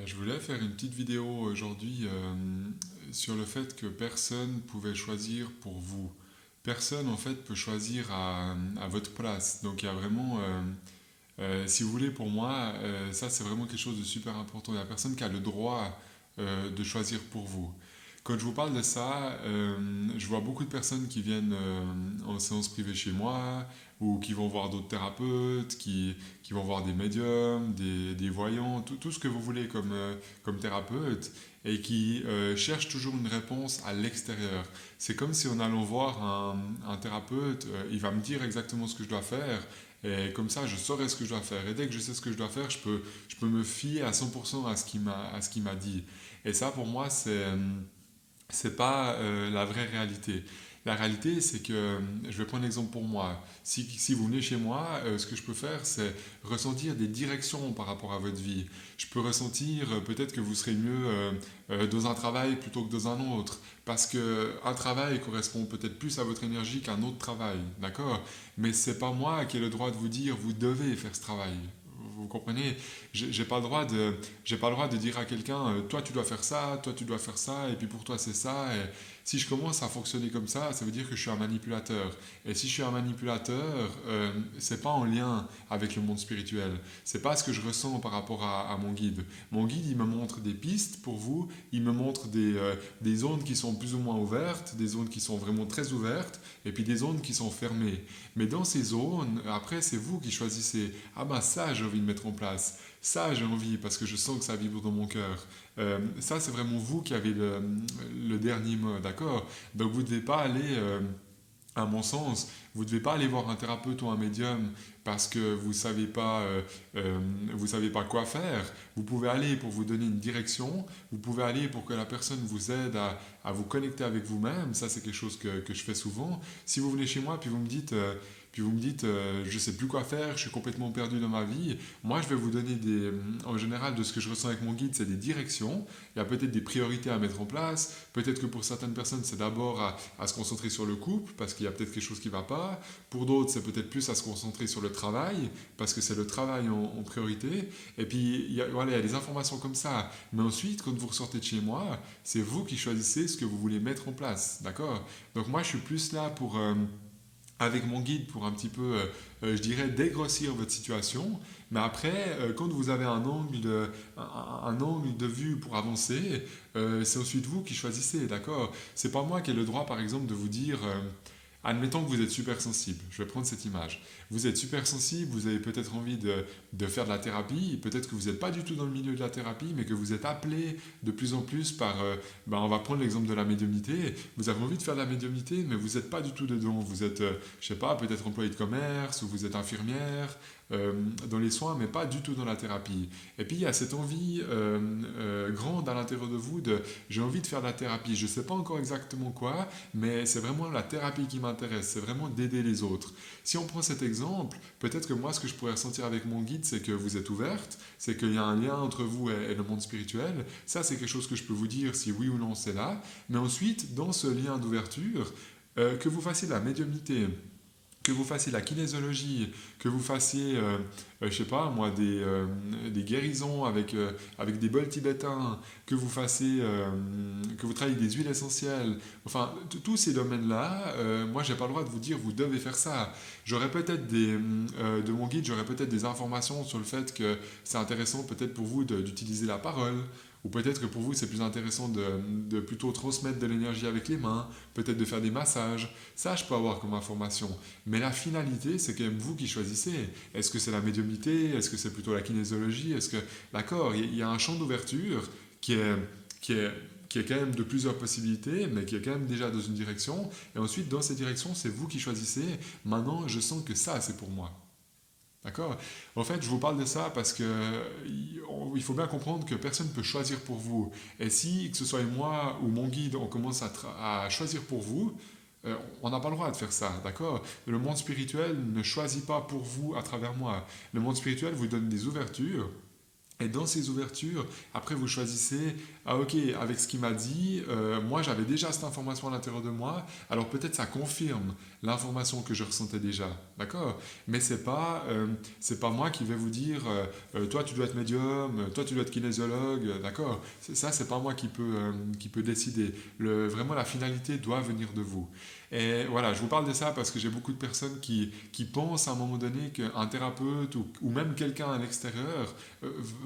Je voulais faire une petite vidéo aujourd'hui sur le fait que personne pouvait choisir pour vous. Personne en fait peut choisir à votre place. Donc il y a vraiment, si vous voulez, pour moi, ça c'est vraiment quelque chose de super important. Il n'y a personne qui a le droit de choisir pour vous. Quand je vous parle de ça, je vois beaucoup de personnes qui viennent en séance privée chez moi ou qui vont voir d'autres thérapeutes, qui vont voir des médiums, des voyants, tout ce que vous voulez comme thérapeute et qui cherchent toujours une réponse à l'extérieur. C'est comme si en allant voir un thérapeute, il va me dire exactement ce que je dois faire et comme ça, je saurai ce que je dois faire. Et dès que je sais ce que je dois faire, je peux me fier à 100% à ce qu'il m'a dit. Et ça, pour moi, c'est pas la vraie réalité. La réalité, c'est que, je vais prendre l'exemple pour moi. Si vous venez chez moi, ce que je peux faire, c'est ressentir des directions par rapport à votre vie. Je peux ressentir peut-être que vous serez mieux dans un travail plutôt que dans un autre. Parce qu'un travail correspond peut-être plus à votre énergie qu'un autre travail. D'accord? Mais c'est pas moi qui ai le droit de vous dire, vous devez faire ce travail. Vous comprenez? J'ai pas le droit j'ai pas le droit de dire à quelqu'un, toi tu dois faire ça, toi tu dois faire ça, et puis pour toi c'est ça. Et si je commence à fonctionner comme ça veut dire que je suis un manipulateur. Et si je suis un manipulateur, c'est pas en lien avec le monde spirituel. C'est pas ce que je ressens par rapport à mon guide. Mon guide, il me montre des pistes pour vous, il me montre des zones qui sont plus ou moins ouvertes, des zones qui sont vraiment très ouvertes, et puis des zones qui sont fermées. Mais dans ces zones, après, c'est vous qui choisissez. Ah ben ça, j'ai envie de mettre en place. Ça, j'ai envie parce que je sens que ça vibre dans mon cœur. Ça, c'est vraiment vous qui avez le dernier mot, d'accord? Donc vous ne devez pas aller, à mon sens, vous ne devez pas aller voir un thérapeute ou un médium parce que vous savez pas quoi faire. Vous pouvez aller pour vous donner une direction, vous pouvez aller pour que la personne vous aide à vous connecter avec vous-même. Ça, c'est quelque chose que je fais souvent. Si vous venez chez moi puis vous me dites, je sais plus quoi faire, je suis complètement perdu dans ma vie. Moi, je vais vous donner en général, de ce que je ressens avec mon guide, c'est des directions. Il y a peut-être des priorités à mettre en place. Peut-être que pour certaines personnes, c'est d'abord à se concentrer sur le couple, parce qu'il y a peut-être quelque chose qui ne va pas. Pour d'autres, c'est peut-être plus à se concentrer sur le travail, parce que c'est le travail en priorité. Et puis, voilà, il y a des informations comme ça. Mais ensuite, quand vous ressortez de chez moi, c'est vous qui choisissez ce que vous voulez mettre en place. D'accord? Donc moi, je suis plus là pour avec mon guide pour un petit peu, je dirais, dégrossir votre situation. Mais après, quand vous avez un angle de vue pour avancer, c'est ensuite vous qui choisissez, d'accord? C'est pas moi qui ai le droit, par exemple, de vous dire, admettons que vous êtes super sensible, je vais prendre cette image. Vous êtes super sensible, vous avez peut-être envie de faire de la thérapie, peut-être que vous n'êtes pas du tout dans le milieu de la thérapie, mais que vous êtes appelé de plus en plus par, on va prendre l'exemple de la médiumnité, vous avez envie de faire de la médiumnité, mais vous n'êtes pas du tout dedans, vous êtes, je sais pas, peut-être employé de commerce, ou vous êtes infirmière, dans les soins, mais pas du tout dans la thérapie. Et puis il y a cette envie grande à l'intérieur de vous de j'ai envie de faire de la thérapie, je ne sais pas encore exactement quoi, mais c'est vraiment la thérapie qui m'intéresse, c'est vraiment d'aider les autres. Si on prend cet exemple, peut-être que moi ce que je pourrais ressentir avec mon guide, c'est que vous êtes ouverte, c'est qu'il y a un lien entre vous et le monde spirituel. Ça, c'est quelque chose que je peux vous dire si oui ou non c'est là. Mais ensuite, dans ce lien d'ouverture, que vous fassiez de la médiumnité, que vous fassiez la kinésiologie, que vous fassiez, je sais pas moi, des guérisons avec des bols tibétains, que vous fassiez, que vous travaillez avec des huiles essentielles, enfin, tous ces domaines-là, moi, j'ai pas le droit de vous dire, vous devez faire ça. J'aurais peut-être de mon guide, j'aurais peut-être des informations sur le fait que c'est intéressant peut-être pour vous d'utiliser la parole, ou peut-être que pour vous, c'est plus intéressant de plutôt transmettre de l'énergie avec les mains, peut-être de faire des massages. Ça, je peux avoir comme information. Mais la finalité, c'est quand même vous qui choisissez. Est-ce que c'est la médiumnité? Est-ce que c'est plutôt la kinésiologie? Est-ce que, d'accord, il y a un champ d'ouverture qui est, qui est, qui est quand même de plusieurs possibilités, mais qui est quand même déjà dans une direction. Et ensuite, dans cette direction, c'est vous qui choisissez. Maintenant, je sens que ça, c'est pour moi. D'accord? En fait, je vous parle de ça parce que il faut bien comprendre que personne ne peut choisir pour vous. Et si, que ce soit moi ou mon guide, on commence à choisir pour vous, on n'a pas le droit de faire ça, d'accord? Le monde spirituel ne choisit pas pour vous à travers moi. Le monde spirituel vous donne des ouvertures, Et dans ces ouvertures, après vous choisissez, ah ok, avec ce qu'il m'a dit, moi j'avais déjà cette information à l'intérieur de moi, alors peut-être ça confirme l'information que je ressentais déjà, d'accord? Mais c'est pas moi qui vais vous dire, toi tu dois être médium, toi tu dois être kinésiologue, d'accord? Ça c'est pas moi qui peut décider. Vraiment la finalité doit venir de vous. Et voilà, je vous parle de ça parce que j'ai beaucoup de personnes qui pensent à un moment donné qu'un thérapeute ou même quelqu'un à l'extérieur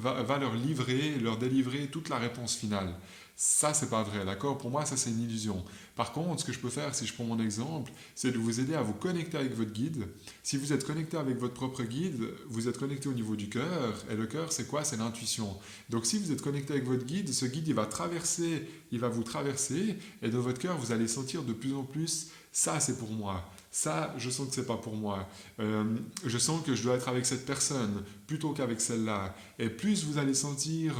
va leur livrer, leur délivrer toute la réponse finale. Ça, c'est pas vrai, d'accord? Pour moi, ça, c'est une illusion. Par contre, ce que je peux faire, si je prends mon exemple, c'est de vous aider à vous connecter avec votre guide. Si vous êtes connecté avec votre propre guide, vous êtes connecté au niveau du cœur. Et le cœur, c'est quoi? C'est l'intuition. Donc, si vous êtes connecté avec votre guide, ce guide, il va vous traverser. Et dans votre cœur, vous allez sentir de plus en plus, ça, c'est pour moi. Ça, je sens que c'est pas pour moi. Je sens que je dois être avec cette personne plutôt qu'avec celle-là. Et plus vous allez sentir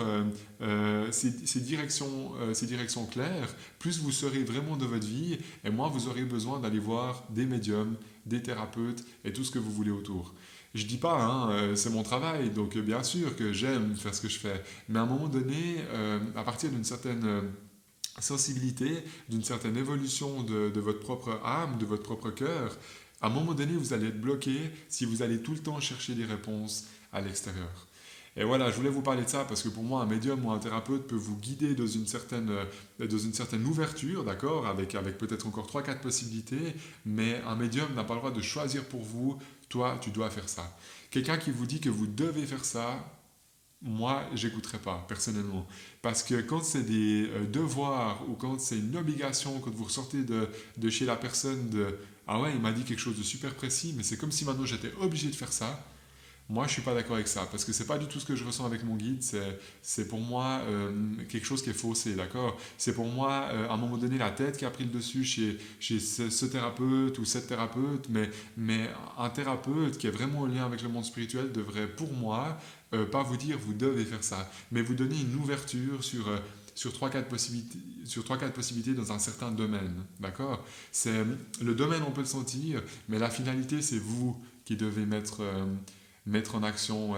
ces directions claires, plus vous serez vraiment de votre vie, et moins vous aurez besoin d'aller voir des médiums, des thérapeutes et tout ce que vous voulez autour. Je dis pas, hein, c'est mon travail, donc bien sûr que j'aime faire ce que je fais, mais à un moment donné, à partir d'une certaine sensibilité, d'une certaine évolution de votre propre âme, de votre propre cœur, à un moment donné, vous allez être bloqué si vous allez tout le temps chercher des réponses à l'extérieur. Et voilà, je voulais vous parler de ça parce que pour moi, un médium ou un thérapeute peut vous guider dans une certaine ouverture, d'accord, avec peut-être encore trois quatre possibilités, mais un médium n'a pas le droit de choisir pour vous, toi, tu dois faire ça. Quelqu'un qui vous dit que vous devez faire ça, moi, j'écouterai pas, personnellement. Parce que quand c'est des devoirs ou quand c'est une obligation, quand vous ressortez de chez la personne de ah ouais, il m'a dit quelque chose de super précis, mais c'est comme si maintenant j'étais obligé de faire ça. Moi, je suis pas d'accord avec ça, parce que c'est pas du tout ce que je ressens avec mon guide. C'est pour moi quelque chose qui est faussé, d'accord? C'est pour moi, à un moment donné, la tête qui a pris le dessus chez ce thérapeute ou cette thérapeute, mais un thérapeute qui est vraiment en lien avec le monde spirituel devrait, pour moi, pas vous dire vous devez faire ça, mais vous donner une ouverture sur 3-4 possibilités, sur 3-4 possibilités dans un certain domaine, d'accord? C'est, le domaine, on peut le sentir, mais la finalité, c'est vous qui devez mettre en action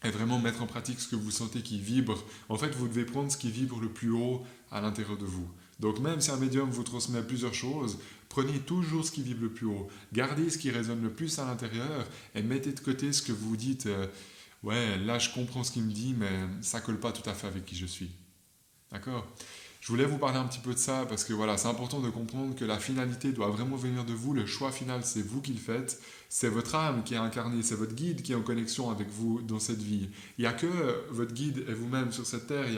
et vraiment mettre en pratique ce que vous sentez qui vibre. En fait, vous devez prendre ce qui vibre le plus haut à l'intérieur de vous. Donc même si un médium vous transmet plusieurs choses, prenez toujours ce qui vibre le plus haut. Gardez ce qui résonne le plus à l'intérieur et mettez de côté ce que vous dites. Ouais, là je comprends ce qu'il me dit, mais ça colle pas tout à fait avec qui je suis. D'accord? Je voulais vous parler un petit peu de ça parce que voilà, c'est important de comprendre que la finalité doit vraiment venir de vous. Le choix final, c'est vous qui le faites. C'est votre âme qui est incarnée, c'est votre guide qui est en connexion avec vous dans cette vie. Il n'y a que votre guide et vous-même sur cette terre. Il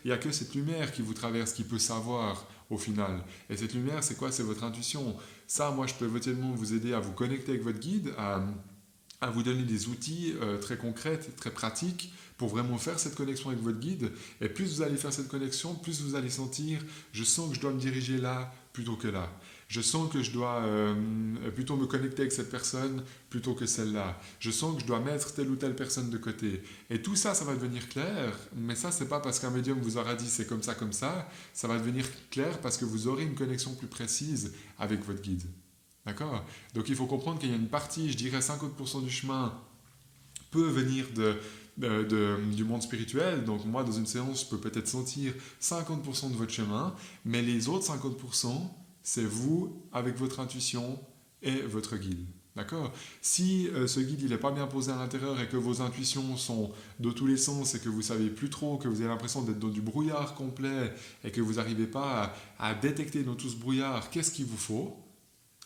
y a que cette lumière qui vous traverse, qui peut savoir au final. Et cette lumière, c'est quoi? C'est votre intuition. Ça, moi, je peux tellement vous aider à vous connecter avec votre guide, à vous donner des outils très concrets, très pratiques pour vraiment faire cette connexion avec votre guide. Et plus vous allez faire cette connexion, plus vous allez sentir, je sens que je dois me diriger là plutôt que là. Je sens que je dois plutôt me connecter avec cette personne plutôt que celle-là. Je sens que je dois mettre telle ou telle personne de côté. Et tout ça, ça va devenir clair, mais ça, c'est pas parce qu'un médium vous aura dit c'est comme ça, comme ça. Ça va devenir clair parce que vous aurez une connexion plus précise avec votre guide. D'accord? Donc il faut comprendre qu'il y a une partie, je dirais 50% du chemin peut venir du monde spirituel. Donc moi, dans une séance, je peux peut-être sentir 50% de votre chemin, mais les autres 50%, c'est vous avec votre intuition et votre guide. D'accord? Si ce guide il n'est pas bien posé à l'intérieur et que vos intuitions sont de tous les sens et que vous savez plus trop, que vous avez l'impression d'être dans du brouillard complet et que vous n'arrivez pas à détecter dans tout ce brouillard qu'est-ce qu'il vous faut,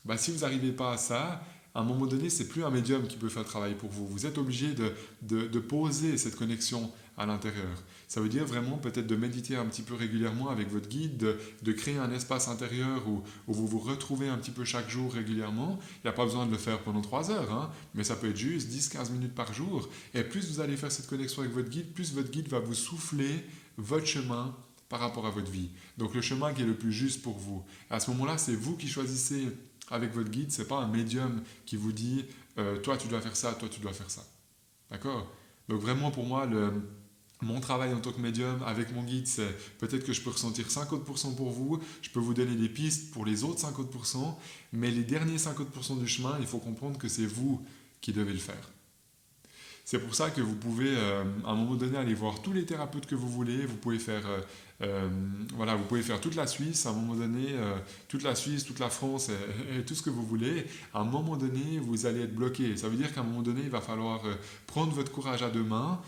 bah, si vous n'arrivez pas à ça, à un moment donné, c'est plus un médium qui peut faire le travail pour vous. Vous êtes obligé de poser cette connexion à l'intérieur. Ça veut dire vraiment peut-être de méditer un petit peu régulièrement avec votre guide, de créer un espace intérieur où vous vous retrouvez un petit peu chaque jour régulièrement. Il n'y a pas besoin de le faire pendant 3 heures, hein, mais ça peut être juste 10-15 minutes par jour. Et plus vous allez faire cette connexion avec votre guide, plus votre guide va vous souffler votre chemin par rapport à votre vie. Donc le chemin qui est le plus juste pour vous. À ce moment-là, c'est vous qui choisissez avec votre guide, c'est pas un médium qui vous dit toi tu dois faire ça, toi tu dois faire ça. D'accord? Donc vraiment pour moi, mon travail en tant que médium avec mon guide, c'est peut-être que je peux ressentir 50% pour vous, je peux vous donner des pistes pour les autres 50%, mais les derniers 50% du chemin, il faut comprendre que c'est vous qui devez le faire. C'est pour ça que vous pouvez, à un moment donné, aller voir tous les thérapeutes que vous voulez. Vous pouvez faire, voilà, vous pouvez faire toute la Suisse, à un moment donné, toute la Suisse, toute la France et tout ce que vous voulez. À un moment donné, vous allez être bloqué. Ça veut dire qu'à un moment donné, il va falloir prendre votre courage à deux mains,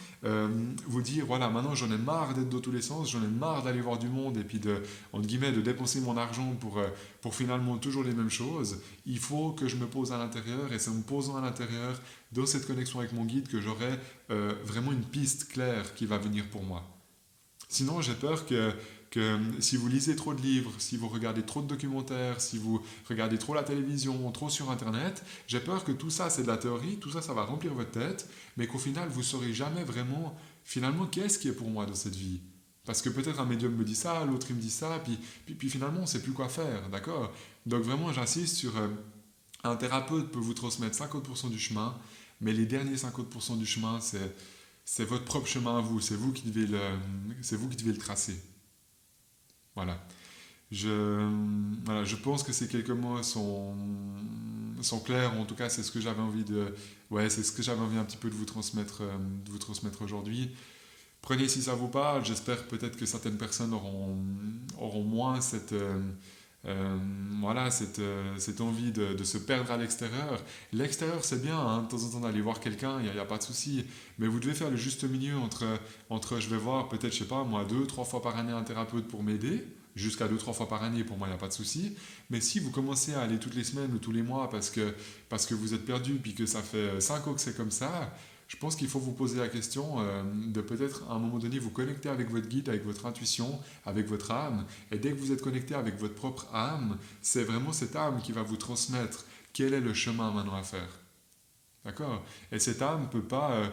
vous dire, voilà, maintenant j'en ai marre d'être dans tous les sens, j'en ai marre d'aller voir du monde et puis entre guillemets, de dépenser mon argent pour finalement toujours les mêmes choses. Il faut que je me pose à l'intérieur et c'est en me posant à l'intérieur dans cette connexion avec mon guide que j'aurai vraiment une piste claire qui va venir pour moi. Sinon, j'ai peur que si vous lisez trop de livres, si vous regardez trop de documentaires, si vous regardez trop la télévision, trop sur Internet, j'ai peur que tout ça, c'est de la théorie, tout ça, ça va remplir votre tête, mais qu'au final, vous ne saurez jamais vraiment, finalement, qu'est-ce qui est pour moi dans cette vie. Parce que peut-être un médium me dit ça, l'autre il me dit ça, puis finalement, on ne sait plus quoi faire, d'accord? Donc vraiment, j'insiste sur un thérapeute peut vous transmettre 50% du chemin, mais les derniers 50% du chemin, c'est votre propre chemin à vous, c'est vous qui devez le tracer. Voilà. Voilà, je pense que ces quelques mots sont clairs, en tout cas c'est ce que j'avais envie ouais, c'est ce que j'avais envie un petit peu de vous transmettre aujourd'hui. Prenez si ça vous parle, j'espère peut-être que certaines personnes auront moins voilà, cette envie de se perdre à l'extérieur. L'extérieur, c'est bien, hein, de temps en temps d'aller voir quelqu'un, il n'y a pas de souci. Mais vous devez faire le juste milieu entre je vais voir peut-être, je sais pas, moi, 2, 3 fois par année un thérapeute pour m'aider, jusqu'à 2, 3 fois par année, pour moi, il n'y a pas de souci. Mais si vous commencez à aller toutes les semaines ou tous les mois parce que vous êtes perdu, puis que ça fait 5 ans que c'est comme ça, je pense qu'il faut vous poser la question de peut-être à un moment donné vous connecter avec votre guide, avec votre intuition, avec votre âme. Et dès que vous êtes connecté avec votre propre âme, c'est vraiment cette âme qui va vous transmettre quel est le chemin maintenant à faire. D'accord? Et cette âme peut pas.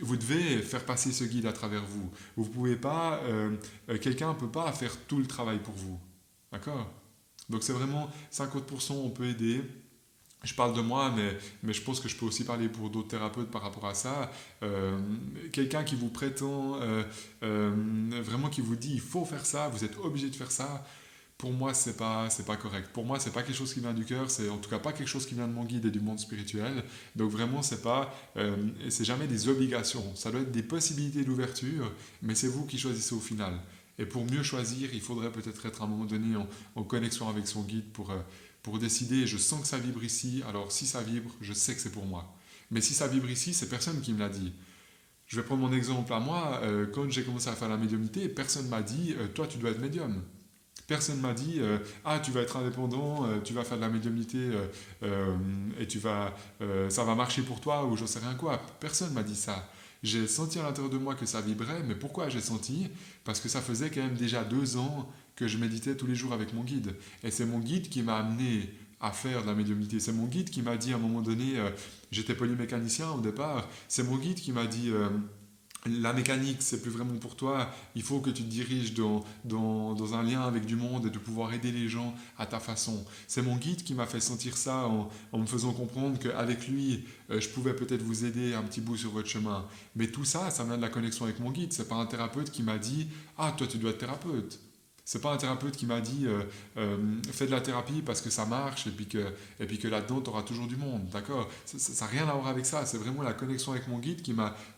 Vous devez faire passer ce guide à travers vous. Vous pouvez pas. Quelqu'un ne peut pas faire tout le travail pour vous. D'accord? Donc c'est vraiment 50% on peut aider. Je parle de moi, mais je pense que je peux aussi parler pour d'autres thérapeutes par rapport à ça. Quelqu'un qui vous prétend, vraiment qui vous dit il faut faire ça, vous êtes obligé de faire ça, pour moi, c'est pas correct. Pour moi, c'est pas quelque chose qui vient du cœur, c'est en tout cas pas quelque chose qui vient de mon guide et du monde spirituel. Donc vraiment, c'est jamais des obligations. Ça doit être des possibilités d'ouverture, mais c'est vous qui choisissez au final. Et pour mieux choisir, il faudrait peut-être être à un moment donné en connexion avec son guide pour décider, je sens que ça vibre ici, alors si ça vibre, je sais que c'est pour moi. Mais si ça vibre ici, c'est personne qui me l'a dit. Je vais prendre mon exemple à moi, quand j'ai commencé à faire la médiumnité, personne m'a dit, toi tu dois être médium. Personne m'a dit ah tu vas être indépendant, tu vas faire de la médiumnité et ça va marcher pour toi ou je sais rien quoi. Personne m'a dit ça. J'ai senti à l'intérieur de moi que ça vibrait, mais pourquoi j'ai senti? Parce que ça faisait quand même déjà 2 ans que je méditais tous les jours avec mon guide. Et c'est mon guide qui m'a amené à faire de la médiumnité. C'est mon guide qui m'a dit à un moment donné, j'étais polymécanicien au départ, c'est mon guide qui m'a dit la mécanique, c'est plus vraiment pour toi. Il faut que tu te diriges dans un lien avec du monde et de pouvoir aider les gens à ta façon. C'est mon guide qui m'a fait sentir ça en me faisant comprendre qu'avec lui, je pouvais peut-être vous aider un petit bout sur votre chemin. Mais tout ça, ça vient de la connexion avec mon guide. C'est pas un thérapeute qui m'a dit ah, toi, tu dois être thérapeute. C'est pas un thérapeute qui m'a dit fais de la thérapie parce que ça marche et puis que là-dedans tu auras toujours du monde, d'accord? Ça n'a rien à voir avec ça, c'est vraiment la connexion avec mon guide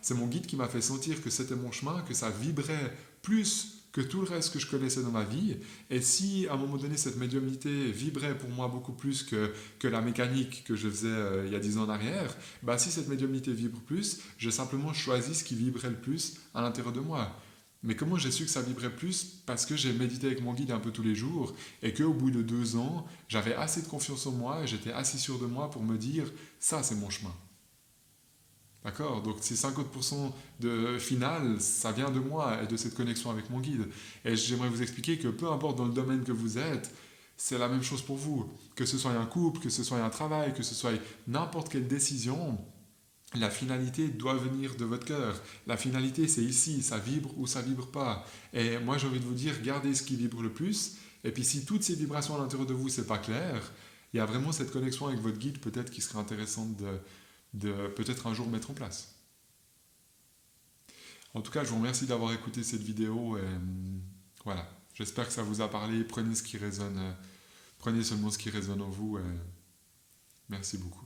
c'est mon guide qui m'a fait sentir que c'était mon chemin, que ça vibrait plus que tout le reste que je connaissais dans ma vie. Et si à un moment donné cette médiumnité vibrait pour moi beaucoup plus que la mécanique que je faisais il y a 10 ans en arrière, bah si cette médiumnité vibre plus, j'ai simplement choisi ce qui vibrait le plus à l'intérieur de moi. Mais comment j'ai su que ça vibrait plus? Parce que j'ai médité avec mon guide un peu tous les jours et qu'au bout de 2 ans, j'avais assez de confiance en moi et j'étais assez sûr de moi pour me dire ça, c'est mon chemin. D'accord? Donc ces 50% de final, ça vient de moi et de cette connexion avec mon guide. Et j'aimerais vous expliquer que peu importe dans le domaine que vous êtes, c'est la même chose pour vous. Que ce soit un couple, que ce soit un travail, que ce soit n'importe quelle décision, la finalité doit venir de votre cœur. La finalité, c'est ici, ça vibre ou ça vibre pas. Et moi, j'ai envie de vous dire, gardez ce qui vibre le plus. Et puis, si toutes ces vibrations à l'intérieur de vous, c'est pas clair, il y a vraiment cette connexion avec votre guide, peut-être qui serait intéressante de peut-être un jour mettre en place. En tout cas, je vous remercie d'avoir écouté cette vidéo. Et voilà, j'espère que ça vous a parlé. Prenez ce qui résonne, prenez seulement ce qui résonne en vous. Et merci beaucoup.